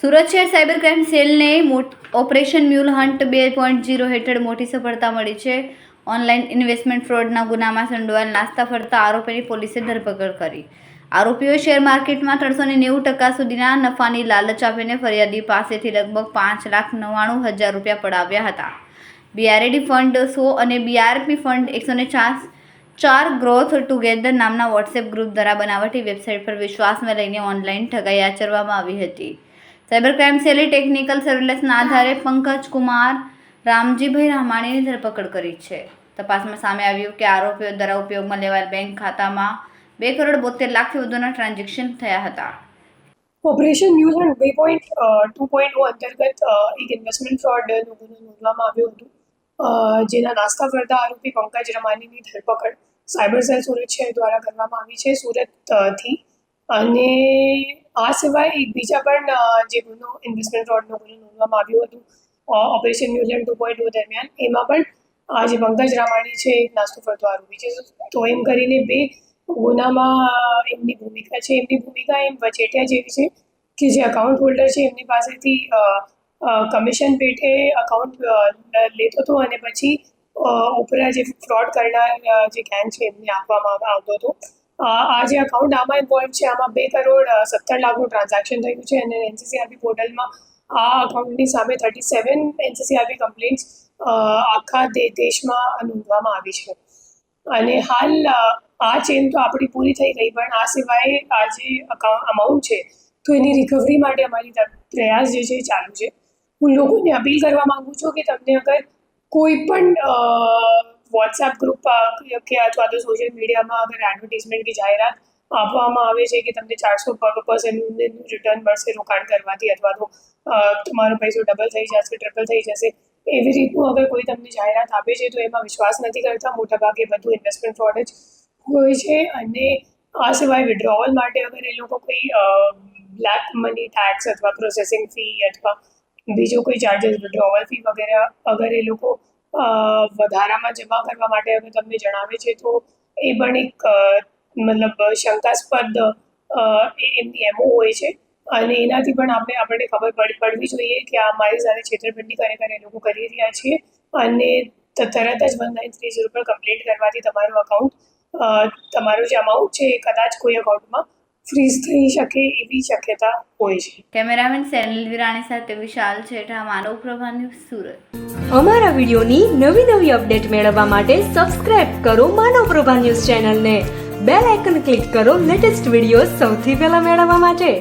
સુરત શહેર cyber crime સેલને operation mule hunt 2.0 હેઠળ મોટી સફળતા મળી છે. ઓનલાઈન ઇન્વેસ્ટમેન્ટ ફ્રોડના ગુનામાં સંડોવાયેલ નાસ્તા ફરતા આરોપીની પોલીસે ધરપકડ કરી. આરોપીઓ શેર માર્કેટમાં 390% સુધીના નફાની લાલચ આપીને ફરિયાદી પાસેથી લગભગ 5,99,000 રૂપિયા પડાવ્યા હતા. બીઆરએડી ફંડ 100 અને બીઆરપી ફંડ 104 ગ્રોથ ટુગેધર નામના વોટ્સએપ ગ્રુપ દ્વારા બનાવટી વેબસાઇટ પર વિશ્વાસમાં લઈને ઓનલાઈન ઠગાઈ આચરવામાં આવી હતી. સાયબર ક્રાઇમ સેલે ટેકનિકલ સર્વેલન્સના આધારે પંકજ કુમાર રામજીભાઈ રામાણીની ધરપકડ કરી છે. તપાસમાં સામે આવ્યું કે આરોપીઓ દ્વારા ઉપયોગમાં લેવાયેલ બેંક ખાતામાં 2,72,00,000થી વધુના ટ્રાન્ઝેક્શન થયા હતા. ઓપરેશન મ્યુલ હન્ટ 2.0 અંતર્ગત એક ઇન્વેસ્ટમેન્ટ ફ્રોડનો ગુનો નોંધવામાં આવ્યો હતો, જેના નાસ્તા ફરતા આરોપી પંકજ રામાણીની ધરપકડ સાયબર સેલ સુરત શહેર દ્વારા કરવામાં આવી છે સુરતથી. અને આ સિવાય એક બીજા પણ જે ગુનો ઇન્વેસ્ટમેન્ટ ફ્રોડનો ગુનો નોંધવામાં આવ્યો હતો ઓપરેશન મ્યુલ હન્ટ 2.0 દરમિયાન, એમાં પણ આ જે પંકજ રામાણી છે એક નાસ્તો ફરતો આરોપી છે. તો એમ કરીને બે ગુનામાં એમની ભૂમિકા છે. એમની ભૂમિકા એમ વચેટિયા જેવી છે કે જે અકાઉન્ટ હોલ્ડર છે એમની પાસેથી કમિશન પેટે અકાઉન્ટ લેતો હતો અને પછી ઉપરા જે ફ્રોડ કરનાર જે ગેંગ છે એમને આપવામાં આવતો હતો. આ જે અકાઉન્ટ આમાં ઇન્વોલ્વ છે, આમાં 2,17,00,000નું ટ્રાન્ઝેક્શન થયું છે અને એનસીસીઆરબી પોર્ટલમાં આ અકાઉન્ટની સામે 37 એનસીસીઆરબી કમ્પ્લેન્ટ્સ આખા દેશમાં નોંધવામાં આવી છે. અને હાલ આ ચેન તો આપણી પૂરી થઈ ગઈ, પણ આ સિવાય આ જે અમાઉન્ટ છે તો એની રિકવરી માટે અમારી પ્રયાસ જે છે ચાલુ છે. હું લોકોને અપીલ કરવા માગું છું કે તમને અગર કોઈ પણ વોટ્સએપ ગ્રુપ કે અથવા તો સોશિયલ મીડિયામાં અગર એડવર્ટિઝમેન્ટ કે જાહેરાત આપવામાં આવે છે કે તમને 400% રિટર્ન મળશે રોકાણ કરવાથી, અથવા તો તમારો પૈસો ડબલ થઈ જશે, ટ્રિપલ થઈ જશે, એવી રીતનું અગર કોઈ તમને જાહેરાત આપે છે તો એમાં વિશ્વાસ નથી કરતા. મોટાભાગે બધું ઇન્વેસ્ટમેન્ટ ફ્રોડ જ હોય છે. અને આ સિવાય વિડ્રોવલ માટે અગર એ લોકો કોઈ બ્લેક મની ટેક્સ અથવા પ્રોસેસિંગ ફી અથવા બીજો કોઈ ચાર્જીસ વિડ્રોવલ ફી વગેરે અગર એ લોકો વધારામાં જમા કરવા માટે અગર તમને જણાવે છે તો એ પણ એક મતલબ શંકાસ્પદ એમની એમઓ હોય છે. અને એનાથી પણ આપણને ખબર પડવી જોઈએ કે આ મારી સાથે છેતરપિંડી એ લોકો કરી રહ્યા છે. અને તરત જ 1930 પર કમ્પ્લેન્ટ કરવાથી તમારું અકાઉન્ટ તમારું જે અમાઉન્ટ છે એ કદાચ કોઈ અકાઉન્ટમાં ફ્રીઝ થઈ શકે એવી શક્યતા હોય છે. કેમેરામેન સેનલ વિરાણી સાથે વિશાલ છેઠા, માનવ પ્રભા ન્યૂઝ, સુરત. અમારા વિડીયોની નવી અપડેટ મેળવવા માટે સબસ્ક્રાઇબ કરો માનવ પ્રભા ન્યૂઝ ચેનલને. બેલ આઇકન ક્લિક કરો લેટેસ્ટ વિડીયો સૌથી પહેલા મેળવવા માટે.